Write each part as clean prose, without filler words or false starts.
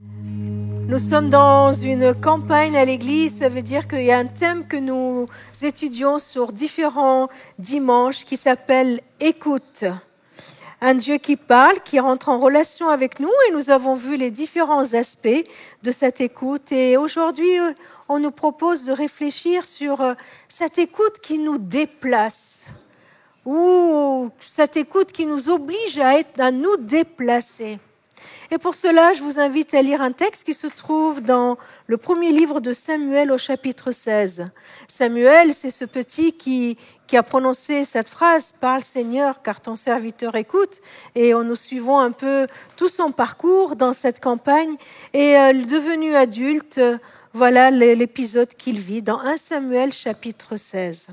Nous sommes dans une campagne à l'église, ça veut dire qu'il y a un thème que nous étudions sur différents dimanches qui s'appelle « Écoute ». Un Dieu qui parle, qui rentre en relation avec nous et nous avons vu les différents aspects de cette écoute. Et aujourd'hui, on nous propose de réfléchir sur cette écoute qui nous déplace ou cette écoute qui nous oblige à nous déplacer. Et pour cela, je vous invite à lire un texte qui se trouve dans le premier livre de Samuel au chapitre 16. Samuel, c'est ce petit qui a prononcé cette phrase « Parle Seigneur, car ton serviteur écoute ». Et nous suivons un peu tout son parcours dans cette campagne. Et devenu adulte, voilà l'épisode qu'il vit dans 1 Samuel chapitre 16.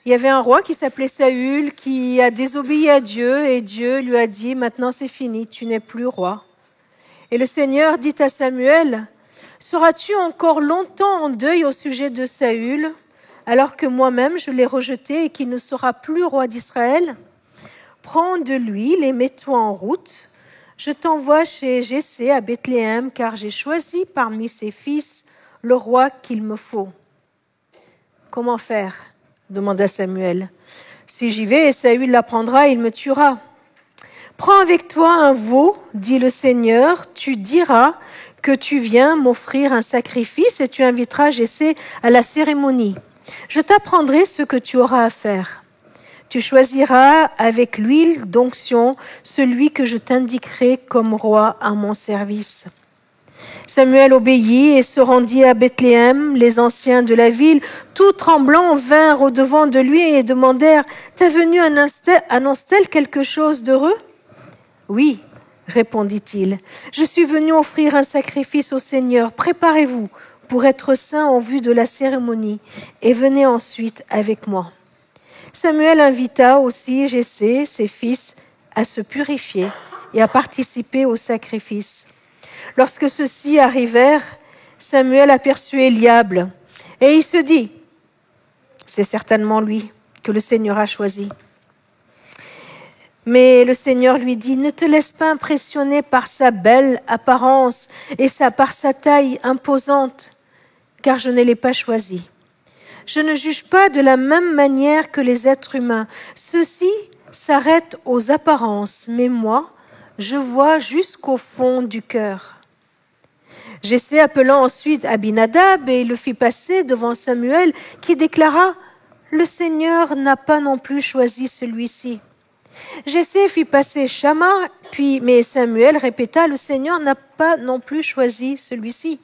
Il y avait un roi qui s'appelait Saül, qui a désobéi à Dieu, et Dieu lui a dit « Maintenant c'est fini, tu n'es plus roi ». Et le Seigneur dit à Samuel « Seras-tu encore longtemps en deuil au sujet de Saül, alors que moi-même je l'ai rejeté et qu'il ne sera plus roi d'Israël ? Prends de l'huile et mets-toi en route. Je t'envoie chez Jessé à Bethléem, car j'ai choisi parmi ses fils le roi qu'il me faut. » Comment faire ? Demanda Samuel. Si j'y vais et Saül l'apprendra, il me tuera. Prends avec toi un veau, dit le Seigneur, tu diras que tu viens m'offrir un sacrifice et tu inviteras Jessé à la cérémonie. Je t'apprendrai ce que tu auras à faire. Tu choisiras avec l'huile d'onction celui que je t'indiquerai comme roi à mon service. Samuel obéit et se rendit à Bethléem. Les anciens de la ville, tout tremblants, vinrent au-devant de lui et demandèrent « Ta venue annonce-t-elle quelque chose d'heureux ?» « Oui, répondit-il, je suis venu offrir un sacrifice au Seigneur. Préparez-vous pour être saints en vue de la cérémonie et venez ensuite avec moi. » Samuel invita aussi Jessé, ses fils, à se purifier et à participer au sacrifice. Lorsque ceux-ci arrivèrent, Samuel aperçut Eliab et il se dit « C'est certainement lui que le Seigneur a choisi. » Mais le Seigneur lui dit « Ne te laisse pas impressionner par sa belle apparence et par sa taille imposante, car je ne l'ai pas choisi. Je ne juge pas de la même manière que les êtres humains. Ceux-ci s'arrêtent aux apparences, mais moi, je vois jusqu'au fond du cœur. » Jessé appelant ensuite Abinadab et il le fit passer devant Samuel qui déclara « Le Seigneur n'a pas non plus choisi celui-ci. » Jessé fit passer Shama, mais Samuel répéta « Le Seigneur n'a pas non plus choisi celui-ci. »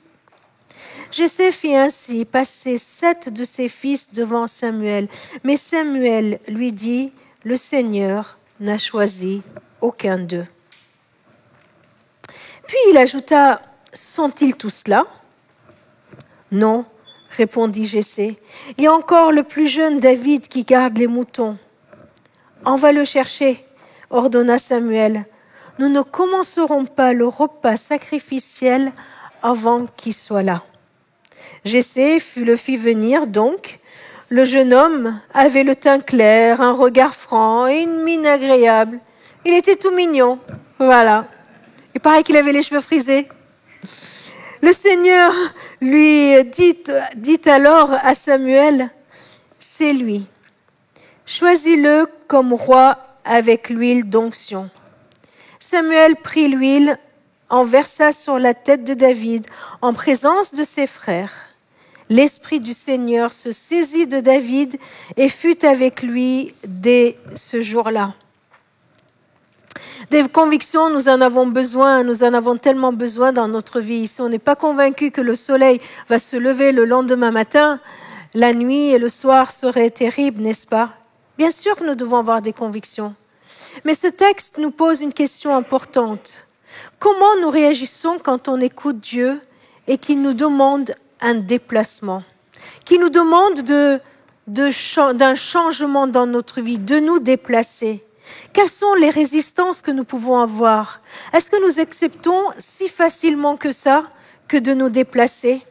Jessé fit ainsi passer 7 de ses fils devant Samuel, mais Samuel lui dit « Le Seigneur n'a choisi aucun d'eux. » Puis il ajouta « Sont-ils tous là ?»« Non, répondit Jessé. Il y a encore le plus jeune David qui garde les moutons. »« On va le chercher, ordonna Samuel. Nous ne commencerons pas le repas sacrificiel avant qu'il soit là. » Jessé le fit venir donc. Le jeune homme avait le teint clair, un regard franc et une mine agréable. Il était tout mignon, voilà. Il paraît qu'il avait les cheveux frisés. Le Seigneur lui dit alors à Samuel, « C'est lui. Choisis-le comme roi avec l'huile d'onction. » Samuel prit l'huile, en versa sur la tête de David en présence de ses frères. L'Esprit du Seigneur se saisit de David et fut avec lui dès ce jour-là. Des convictions, nous en avons besoin, nous en avons tellement besoin dans notre vie. Si on n'est pas convaincu que le soleil va se lever le lendemain matin, la nuit et le soir seraient terribles, n'est-ce pas? Bien sûr que nous devons avoir des convictions. Mais ce texte nous pose une question importante. Comment nous réagissons quand on écoute Dieu et qu'il nous demande un déplacement, qu'il nous demande d'un changement dans notre vie, de nous déplacer? Quelles sont les résistances que nous pouvons avoir? Est-ce que nous acceptons si facilement que ça, que de nous déplacer?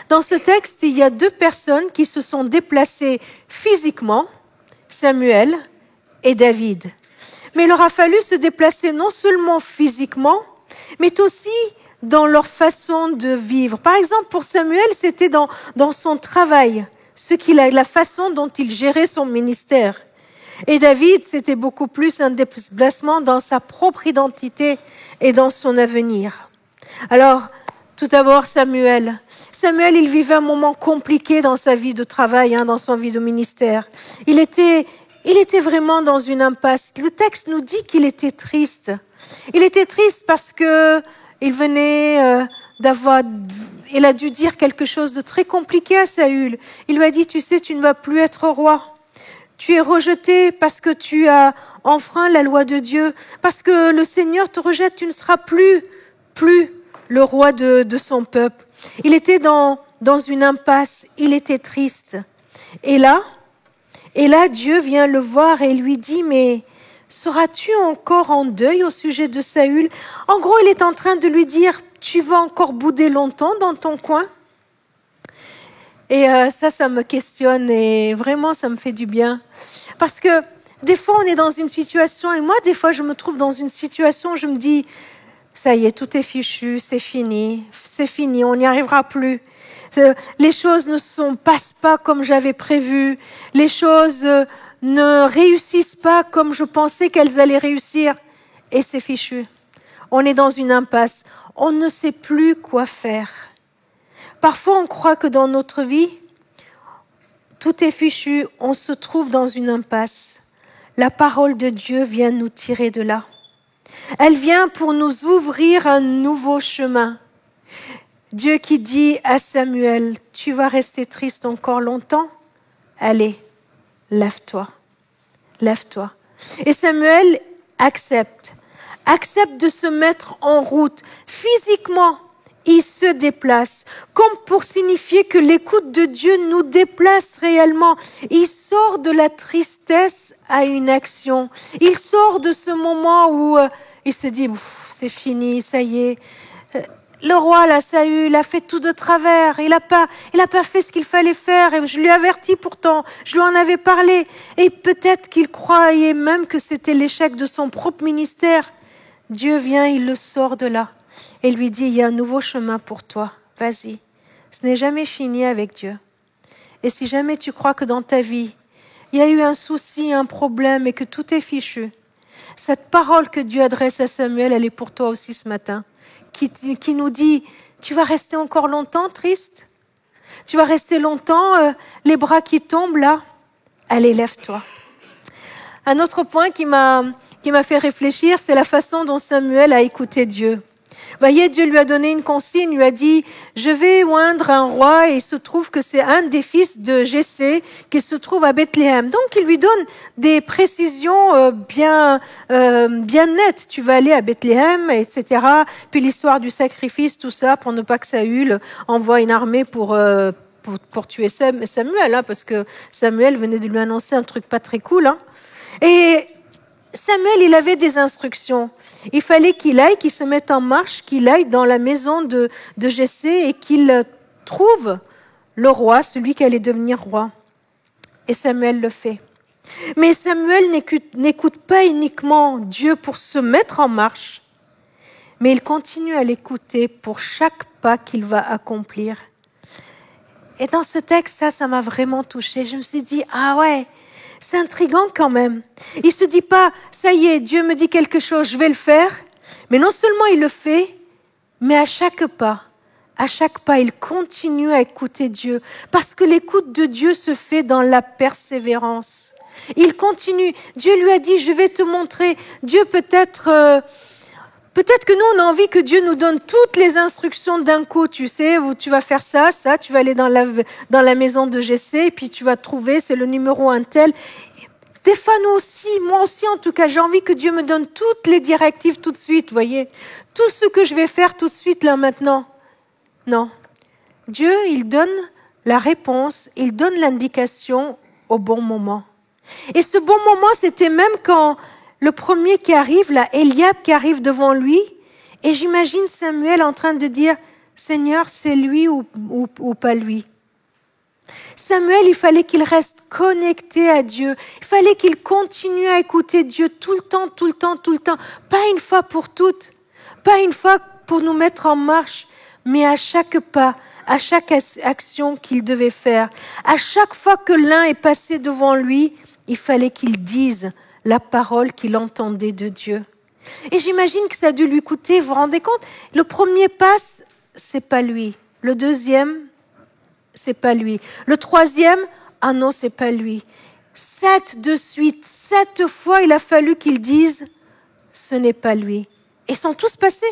Dans ce texte, il y a 2 personnes qui se sont déplacées physiquement, Samuel et David. Mais il leur a fallu se déplacer non seulement physiquement, mais aussi dans leur façon de vivre. Par exemple, pour Samuel, c'était dans son travail, la façon dont il gérait son ministère. Et David, c'était beaucoup plus un déplacement dans sa propre identité et dans son avenir. Alors, tout d'abord, Samuel, il vivait un moment compliqué dans sa vie de travail, dans son vie de ministère. Il était vraiment dans une impasse. Le texte nous dit qu'il était triste. Il était triste parce que il venait il a dû dire quelque chose de très compliqué à Saül. Il lui a dit, tu sais, tu ne vas plus être roi. Tu es rejeté parce que tu as enfreint la loi de Dieu. Parce que le Seigneur te rejette, tu ne seras plus le roi de son peuple. Il était dans une impasse, il était triste. Et là, Dieu vient le voir et lui dit, mais seras-tu encore en deuil au sujet de Saül? En gros, il est en train de lui dire, tu vas encore bouder longtemps dans ton coin? Et ça me questionne et vraiment, ça me fait du bien. Parce que des fois, on est dans une situation, et moi, des fois, je me trouve dans une situation où je me dis, ça y est, tout est fichu, c'est fini, on n'y arrivera plus. Les choses ne passent pas comme j'avais prévu, les choses ne réussissent pas comme je pensais qu'elles allaient réussir, et c'est fichu. On est dans une impasse, on ne sait plus quoi faire. Parfois, on croit que dans notre vie, tout est fichu, on se trouve dans une impasse. La parole de Dieu vient nous tirer de là. Elle vient pour nous ouvrir un nouveau chemin. Dieu qui dit à Samuel, tu vas rester triste encore longtemps? Allez, lève-toi. Et Samuel accepte de se mettre en route physiquement. Il se déplace, comme pour signifier que l'écoute de Dieu nous déplace réellement. Il sort de la tristesse à une action. Il sort de ce moment où il se dit, c'est fini, ça y est. Le roi, là, Saül, a fait tout de travers. Il a pas fait ce qu'il fallait faire. Et je lui ai averti pourtant. Je lui en avais parlé. Et peut-être qu'il croyait même que c'était l'échec de son propre ministère. Dieu vient, il le sort de là. Et lui dit, il y a un nouveau chemin pour toi. Vas-y. Ce n'est jamais fini avec Dieu. Et si jamais tu crois que dans ta vie, il y a eu un souci, un problème et que tout est fichu, cette parole que Dieu adresse à Samuel, elle est pour toi aussi ce matin. Qui nous dit, tu vas rester encore longtemps triste? Tu vas rester longtemps, les bras qui tombent là? Allez, lève-toi. Un autre point qui m'a fait réfléchir, c'est la façon dont Samuel a écouté Dieu. Voyez, Dieu lui a donné une consigne, lui a dit, je vais oindre un roi, et il se trouve que c'est un des fils de Jessé qui se trouve à Bethléem. Donc il lui donne des précisions bien nettes. Tu vas aller à Bethléem, etc. Puis l'histoire du sacrifice, tout ça, pour ne pas que Saül envoie une armée pour tuer Samuel, parce que Samuel venait de lui annoncer un truc pas très cool. Et Samuel, il avait des instructions. Il fallait qu'il se mette en marche, qu'il aille dans la maison de Jessé et qu'il trouve le roi, celui qui allait devenir roi. Et Samuel le fait. Mais Samuel n'écoute pas uniquement Dieu pour se mettre en marche, mais il continue à l'écouter pour chaque pas qu'il va accomplir. Et dans ce texte, ça m'a vraiment touchée. Je me suis dit, ah ouais, c'est intriguant quand même. Il se dit pas, ça y est, Dieu me dit quelque chose, je vais le faire. Mais non seulement il le fait, mais à chaque pas, il continue à écouter Dieu. Parce que l'écoute de Dieu se fait dans la persévérance. Il continue. Dieu lui a dit, je vais te montrer. Dieu peut-être que nous, on a envie que Dieu nous donne toutes les instructions d'un coup, tu sais, où tu vas faire ça, tu vas aller dans la maison de Jessé, et puis tu vas trouver, c'est le numéro un tel. Des fois, moi aussi en tout cas, j'ai envie que Dieu me donne toutes les directives tout de suite, voyez. Tout ce que je vais faire tout de suite, là, maintenant. Non. Dieu, il donne la réponse, il donne l'indication au bon moment. Et ce bon moment, c'était même quand le premier qui arrive, là, Eliab qui arrive devant lui, et j'imagine Samuel en train de dire, Seigneur, c'est lui ou pas lui. Samuel, il fallait qu'il reste connecté à Dieu. Il fallait qu'il continue à écouter Dieu tout le temps, pas une fois pour toutes. Pas une fois pour nous mettre en marche, mais à chaque pas, à chaque action qu'il devait faire. À chaque fois que l'un est passé devant lui, il fallait qu'il dise la parole qu'il entendait de Dieu. Et j'imagine que ça a dû lui coûter, vous vous rendez compte? Le premier pas, c'est pas lui. Le deuxième, c'est pas lui. Le troisième, ah non, c'est pas lui. 7 de suite, 7 fois, il a fallu qu'il dise, ce n'est pas lui. Et ils sont tous passés.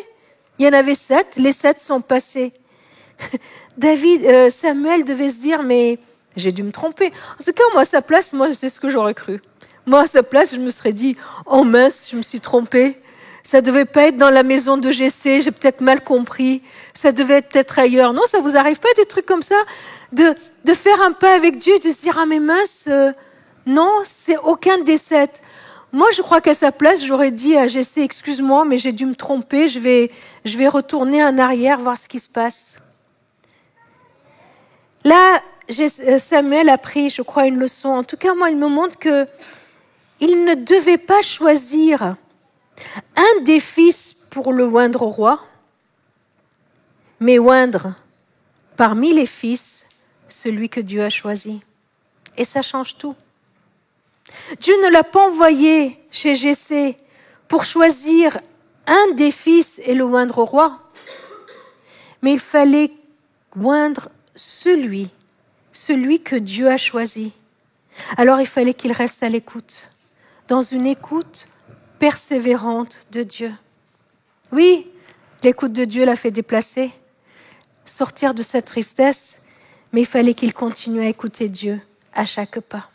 Il y en avait 7, les 7 sont passés. Samuel devait se dire, mais j'ai dû me tromper. En tout cas, moi, à sa place, moi, c'est ce que j'aurais cru. Moi, à sa place, je me serais dit, oh mince, je me suis trompée. Ça devait pas être dans la maison de Jessé, j'ai peut-être mal compris. Ça devait être peut-être ailleurs. Non, ça vous arrive pas des trucs comme ça? De faire un pas avec Dieu, de se dire, ah mais mince, non, c'est aucun des 7. Moi, je crois qu'à sa place, j'aurais dit à Jessé, excuse-moi, mais j'ai dû me tromper, je vais retourner en arrière, voir ce qui se passe. Là, Samuel a pris, je crois, une leçon. En tout cas, moi, il me montre que il ne devait pas choisir un des fils pour le oindre au roi, mais oindre parmi les fils celui que Dieu a choisi. Et ça change tout. Dieu ne l'a pas envoyé chez Jessé pour choisir un des fils et le oindre au roi, mais il fallait oindre celui que Dieu a choisi. Alors il fallait qu'il reste à l'écoute, dans une écoute persévérante de Dieu. Oui, l'écoute de Dieu l'a fait déplacer, sortir de sa tristesse, mais il fallait qu'il continue à écouter Dieu à chaque pas.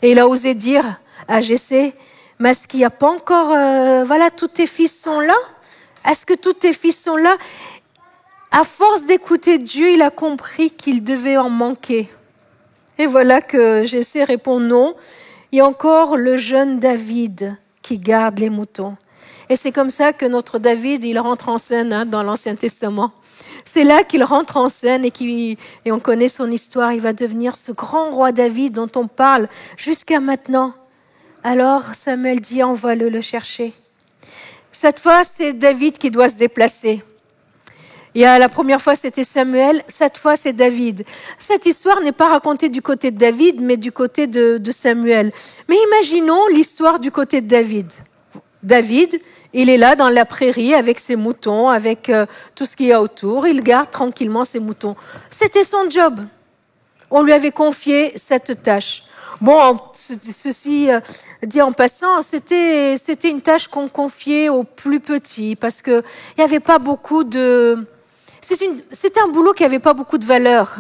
Et il a osé dire à Jessé, mais est-ce qu'il n'y a pas encore, voilà, tous tes fils sont là? Est-ce que tous tes fils sont là? À force d'écouter Dieu, il a compris qu'il devait en manquer. Et voilà que Jessé répond non. Il y a encore le jeune David qui garde les moutons. Et c'est comme ça que notre David, il rentre en scène dans l'Ancien Testament. C'est là qu'il rentre en scène et on connaît son histoire. Il va devenir ce grand roi David dont on parle jusqu'à maintenant. Alors Samuel dit, envoie-le le chercher. Cette fois, c'est David qui doit se déplacer. La première fois, c'était Samuel. Cette fois, c'est David. Cette histoire n'est pas racontée du côté de David, mais du côté de Samuel. Mais imaginons l'histoire du côté de David. David, il est là dans la prairie avec ses moutons, avec tout ce qu'il y a autour. Il garde tranquillement ses moutons. C'était son job. On lui avait confié cette tâche. Bon, ceci dit en passant, c'était une tâche qu'on confiait aux plus petits parce qu'il n'y avait pas beaucoup de... C'était un boulot qui n'avait pas beaucoup de valeur.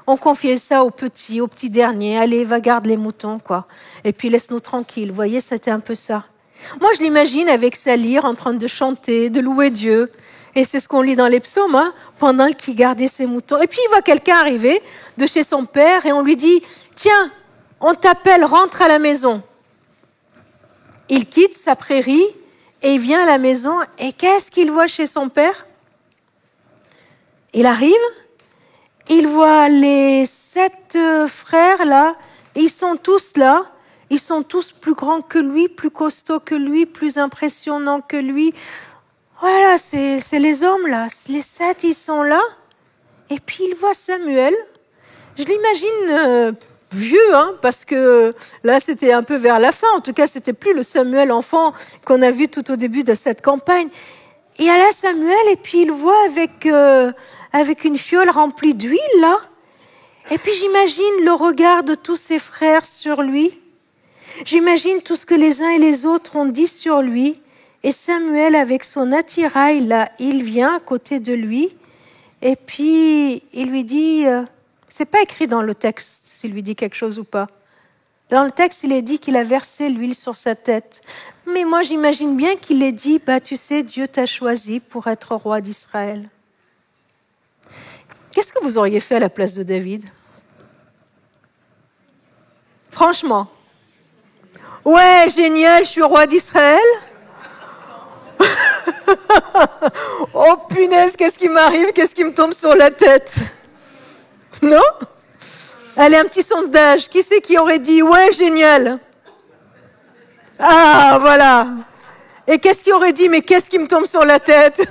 On confiait ça aux petits derniers. Allez, va garde les moutons, quoi. Et puis laisse-nous tranquilles. Vous voyez, c'était un peu ça. Moi, je l'imagine avec sa lyre en train de chanter, de louer Dieu. Et c'est ce qu'on lit dans les psaumes, pendant qu'il gardait ses moutons. Et puis, il voit quelqu'un arriver de chez son père et on lui dit, tiens, on t'appelle, rentre à la maison. Il quitte sa prairie et il vient à la maison. Et qu'est-ce qu'il voit chez son père? Il arrive, il voit les 7 frères là, et ils sont tous là, ils sont tous plus grands que lui, plus costauds que lui, plus impressionnants que lui. Voilà, c'est les hommes là, les 7 ils sont là, et puis il voit Samuel. Je l'imagine vieux, parce que là c'était un peu vers la fin, en tout cas c'était plus le Samuel enfant qu'on a vu tout au début de cette campagne. Et là Samuel, et puis il voit avec une fiole remplie d'huile, là. Et puis j'imagine le regard de tous ses frères sur lui. J'imagine tout ce que les uns et les autres ont dit sur lui. Et Samuel, avec son attirail, là, il vient à côté de lui. Et puis, il lui dit, c'est pas écrit dans le texte s'il lui dit quelque chose ou pas. Dans le texte, il est dit qu'il a versé l'huile sur sa tête. Mais moi, j'imagine bien qu'il ait dit, tu sais, Dieu t'a choisi pour être roi d'Israël. Qu'est-ce que vous auriez fait à la place de David? Franchement. Ouais, génial, je suis roi d'Israël. Oh punaise, qu'est-ce qui m'arrive? Qu'est-ce qui me tombe sur la tête? Non? Allez, un petit sondage. Qui c'est qui aurait dit, ouais, génial? Ah, voilà. Et qu'est-ce qu'il aurait dit? Mais qu'est-ce qui me tombe sur la tête?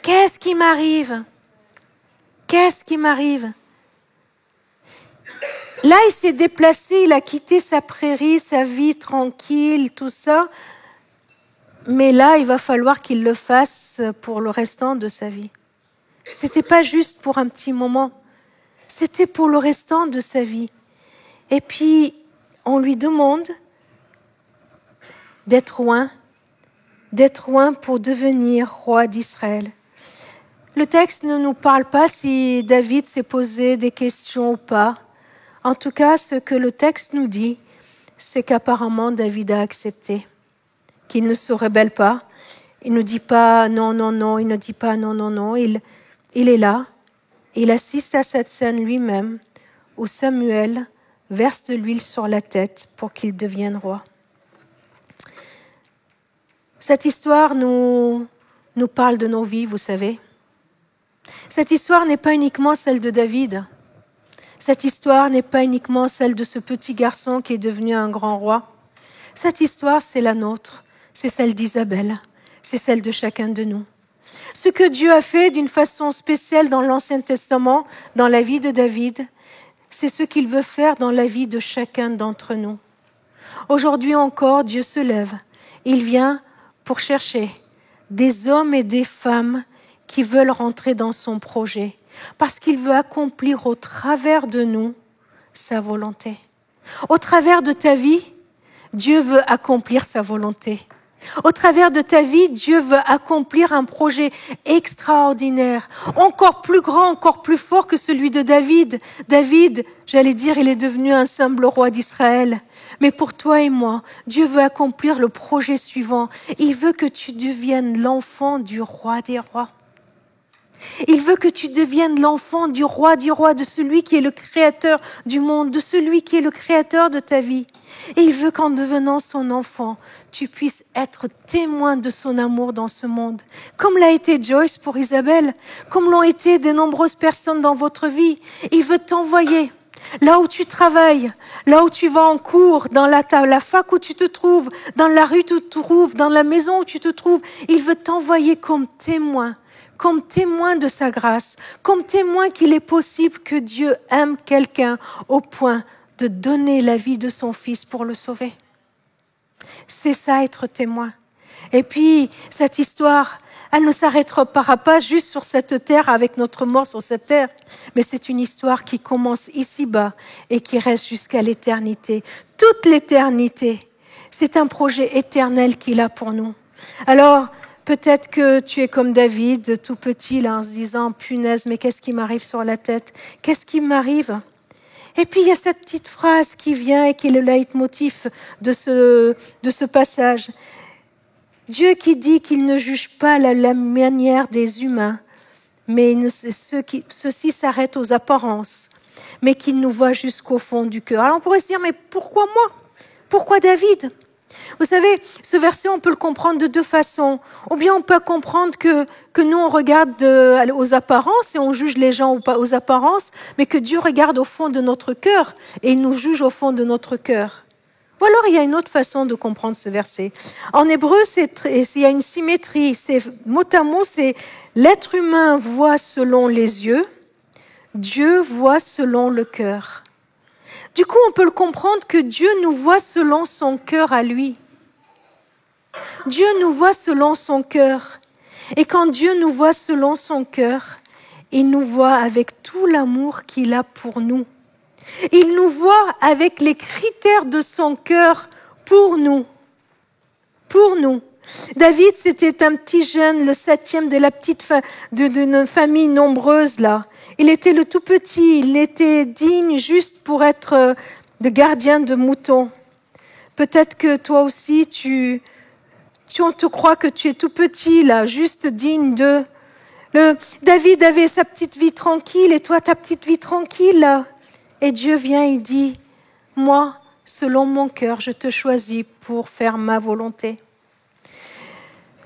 Qu'est-ce qui m'arrive? Qu'est-ce qui m'arrive? Là, il s'est déplacé, il a quitté sa prairie, sa vie tranquille, tout ça. Mais là, il va falloir qu'il le fasse pour le restant de sa vie. C'était pas juste pour un petit moment. C'était pour le restant de sa vie. Et puis, on lui demande d'être loin pour devenir roi d'Israël. Le texte ne nous parle pas si David s'est posé des questions ou pas. En tout cas, ce que le texte nous dit, c'est qu'apparemment David a accepté, qu'il ne se rebelle pas. Il ne dit pas non, non, non, il ne dit pas non, non, non. Il est là, il assiste à cette scène lui-même où Samuel verse de l'huile sur la tête pour qu'il devienne roi. Cette histoire nous parle de nos vies, vous savez. Cette histoire n'est pas uniquement celle de David. Cette histoire n'est pas uniquement celle de ce petit garçon qui est devenu un grand roi. Cette histoire, c'est la nôtre, c'est celle d'Isabelle, c'est celle de chacun de nous. Ce que Dieu a fait d'une façon spéciale dans l'Ancien Testament, dans la vie de David, c'est ce qu'il veut faire dans la vie de chacun d'entre nous. Aujourd'hui encore, Dieu se lève. Il vient pour chercher des hommes et des femmes qui veulent rentrer dans son projet, parce qu'il veut accomplir au travers de nous sa volonté. Au travers de ta vie, Dieu veut accomplir sa volonté. Au travers de ta vie, Dieu veut accomplir un projet extraordinaire, encore plus grand, encore plus fort que celui de David. David, j'allais dire, il est devenu un simple roi d'Israël. Mais pour toi et moi, Dieu veut accomplir le projet suivant. Il veut que tu deviennes l'enfant du roi des rois. Il veut que tu deviennes l'enfant du roi, de celui qui est le créateur du monde, de celui qui est le créateur de ta vie. Et il veut qu'en devenant son enfant, tu puisses être témoin de son amour dans ce monde. Comme l'a été Joyce pour Isabelle, comme l'ont été de nombreuses personnes dans votre vie. Il veut t'envoyer là où tu travailles, là où tu vas en cours, dans la fac où tu te trouves, dans la rue où tu te trouves, dans la maison où tu te trouves. Il veut t'envoyer comme témoin de sa grâce, comme témoin qu'il est possible que Dieu aime quelqu'un au point de donner la vie de son fils pour le sauver. C'est ça, être témoin. Et puis, cette histoire, elle ne s'arrêtera pas juste sur cette terre, avec notre mort sur cette terre, mais c'est une histoire qui commence ici-bas et qui reste jusqu'à l'éternité. Toute l'éternité, c'est un projet éternel qu'il a pour nous. Alors, peut-être que tu es comme David, tout petit, là, en se disant, punaise, mais qu'est-ce qui m'arrive sur la tête? Qu'est-ce qui m'arrive? Et puis, il y a cette petite phrase qui vient et qui est le leitmotiv de ce passage. Dieu qui dit qu'il ne juge pas la manière des humains, mais ceux-ci s'arrêtent aux apparences, mais qu'il nous voit jusqu'au fond du cœur. Alors, on pourrait se dire, mais pourquoi moi? Pourquoi David? Vous savez, ce verset, on peut le comprendre de deux façons. Ou bien on peut comprendre que nous, on regarde aux apparences et on juge les gens aux apparences, mais que Dieu regarde au fond de notre cœur et il nous juge au fond de notre cœur. Ou alors, il y a une autre façon de comprendre ce verset. En hébreu, il y a une symétrie. C'est mot à mot, c'est l'être humain voit selon les yeux, Dieu voit selon le cœur. Du coup, on peut le comprendre que Dieu nous voit selon son cœur à lui. Dieu nous voit selon son cœur. Et quand Dieu nous voit selon son cœur, il nous voit avec tout l'amour qu'il a pour nous. Il nous voit avec les critères de son cœur pour nous. Pour nous. David, c'était un petit jeune, le 7e de la d'une famille nombreuse là. Il était le tout petit, il était digne juste pour être le gardien de moutons. Peut-être que toi aussi, on te croit que tu es tout petit là, juste digne de. David avait sa petite vie tranquille et toi ta petite vie tranquille là. Et Dieu vient et dit, moi, selon mon cœur, je te choisis pour faire ma volonté.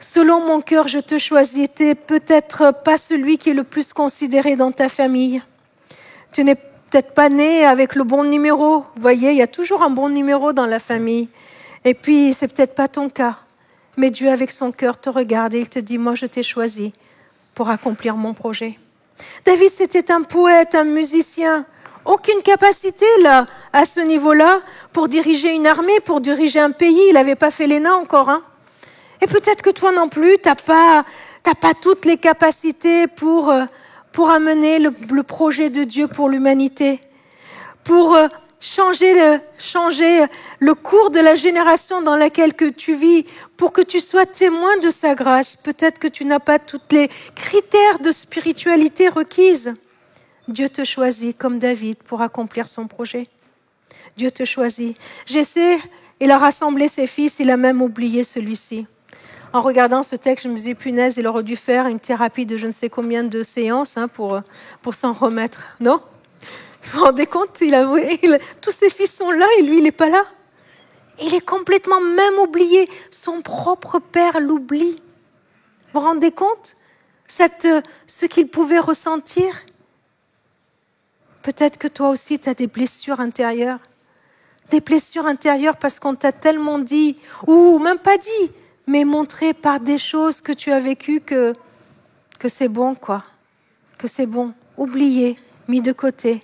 Selon mon cœur, je te choisis. Tu n'es peut-être pas celui qui est le plus considéré dans ta famille. Tu n'es peut-être pas né avec le bon numéro. Vous voyez, il y a toujours un bon numéro dans la famille. Et puis, c'est peut-être pas ton cas. Mais Dieu, avec son cœur, te regarde et il te dit, moi, je t'ai choisi pour accomplir mon projet. David, c'était un poète, un musicien. Aucune capacité, là, à ce niveau-là, pour diriger une armée, pour diriger un pays. Il n'avait pas fait l'ENA encore, hein. Et peut-être que toi non plus, t'as pas toutes les capacités pour amener le projet de Dieu pour l'humanité, pour changer le cours de la génération dans laquelle que tu vis, pour que tu sois témoin de sa grâce. Peut-être que tu n'as pas tous les critères de spiritualité requises. Dieu te choisit comme David pour accomplir son projet. Dieu te choisit. J'essaie, il a rassemblé ses fils, il a même oublié celui-ci. En regardant ce texte, je me dis, punaise, il aurait dû faire une thérapie de je ne sais combien de séances pour s'en remettre. Non? Vous vous rendez compte, tous ses fils sont là et lui, il n'est pas là. Il est complètement même oublié. Son propre père l'oublie. Vous vous rendez compte ce qu'il pouvait ressentir? Peut-être que toi aussi, tu as des blessures intérieures. Des blessures intérieures parce qu'on t'a tellement dit, ou même pas dit, mais montré par des choses que tu as vécues que c'est bon, quoi. Que c'est bon. Oublié, mis de côté.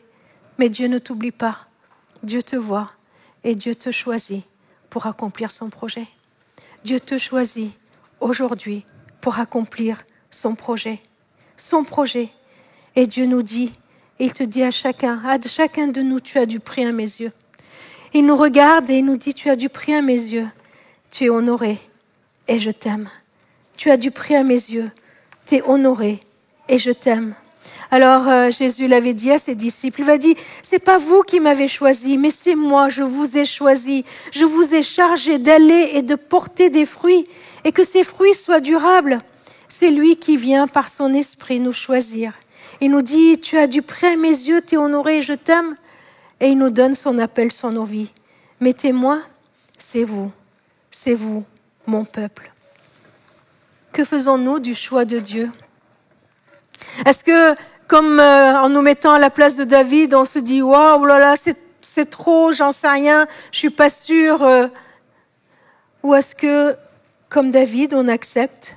Mais Dieu ne t'oublie pas. Dieu te voit et Dieu te choisit pour accomplir son projet. Dieu te choisit aujourd'hui pour accomplir son projet. Son projet. Et Dieu nous dit, il te dit à chacun de nous, tu as du prix à mes yeux. Il nous regarde et il nous dit, tu as du prix à mes yeux. Tu es honoré et je t'aime. Tu as du prix à mes yeux. Tu es honoré et je t'aime. Alors Jésus l'avait dit à ses disciples, il va dire, c'est pas vous qui m'avez choisi, mais c'est moi, je vous ai choisi. Je vous ai chargé d'aller et de porter des fruits et que ces fruits soient durables. C'est lui qui vient par son esprit nous choisir. Il nous dit, tu as du prix à mes yeux, tu es honoré et je t'aime. Et il nous donne son appel sur nos vies. Mes témoins, c'est vous, mon peuple. Que faisons-nous du choix de Dieu? Est-ce que, comme en nous mettant à la place de David, on se dit « Waouh, là là, c'est trop, j'en sais rien, je suis pas sûre » Ou est-ce que, comme David, on accepte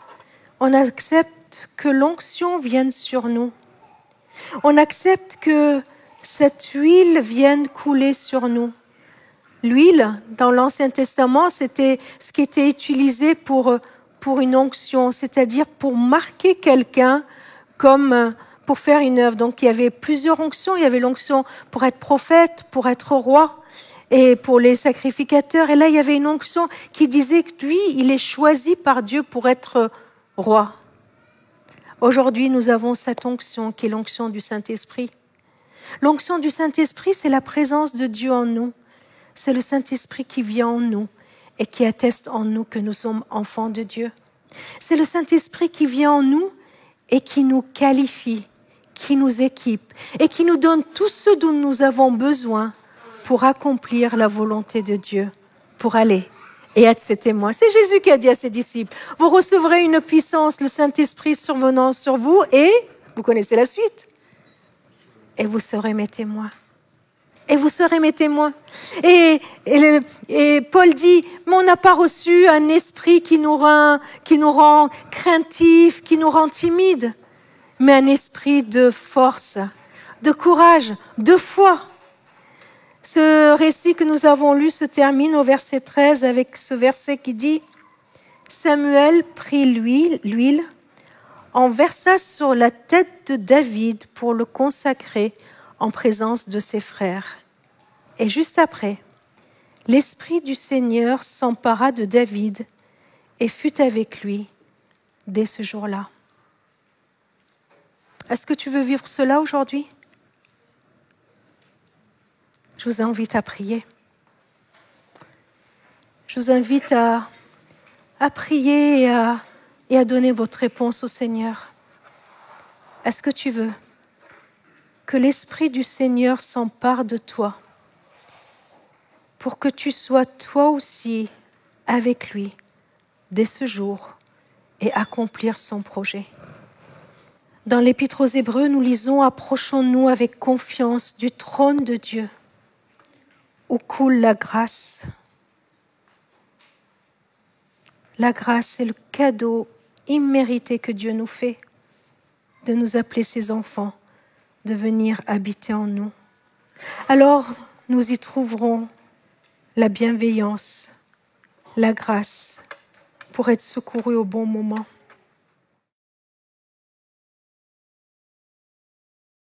que l'onction vienne sur nous. On accepte que cette huile vienne couler sur nous. L'huile, dans l'Ancien Testament, c'était ce qui était utilisé pour une onction, c'est-à-dire pour marquer quelqu'un comme pour faire une œuvre. Donc il y avait plusieurs onctions. Il y avait l'onction pour être prophète, pour être roi et pour les sacrificateurs. Et là, il y avait une onction qui disait que lui, il est choisi par Dieu pour être roi. Aujourd'hui, nous avons cette onction qui est l'onction du Saint-Esprit. L'onction du Saint-Esprit, c'est la présence de Dieu en nous. C'est le Saint-Esprit qui vient en nous et qui atteste en nous que nous sommes enfants de Dieu. C'est le Saint-Esprit qui vient en nous et qui nous qualifie, qui nous équipe et qui nous donne tout ce dont nous avons besoin pour accomplir la volonté de Dieu, pour aller et être ses témoins. C'est Jésus qui a dit à ses disciples, vous recevrez une puissance, le Saint-Esprit survenant sur vous et, vous connaissez la suite, et vous serez mes témoins. Et vous serez mes témoins. Et Paul dit, mais on n'a pas reçu un esprit qui nous rend craintifs, qui nous rend timides, mais un esprit de force, de courage, de foi. Ce récit que nous avons lu se termine au verset 13 avec ce verset qui dit, Samuel prit l'huile, en versa sur la tête de David pour le consacrer en présence de ses frères. Et juste après, l'Esprit du Seigneur s'empara de David et fut avec lui dès ce jour-là. Est-ce que tu veux vivre cela aujourd'hui? Je vous invite à prier. Je vous invite à prier et à donner votre réponse au Seigneur. Est-ce que tu veux que l'Esprit du Seigneur s'empare de toi pour que tu sois toi aussi avec lui dès ce jour et accomplir son projet? Dans l'Épître aux Hébreux, nous lisons « Approchons-nous avec confiance du trône de Dieu, où coule la grâce. » La grâce est le cadeau immérité que Dieu nous fait, de nous appeler ses enfants, de venir habiter en nous. Alors, nous y trouverons la bienveillance, la grâce, pour être secourus au bon moment.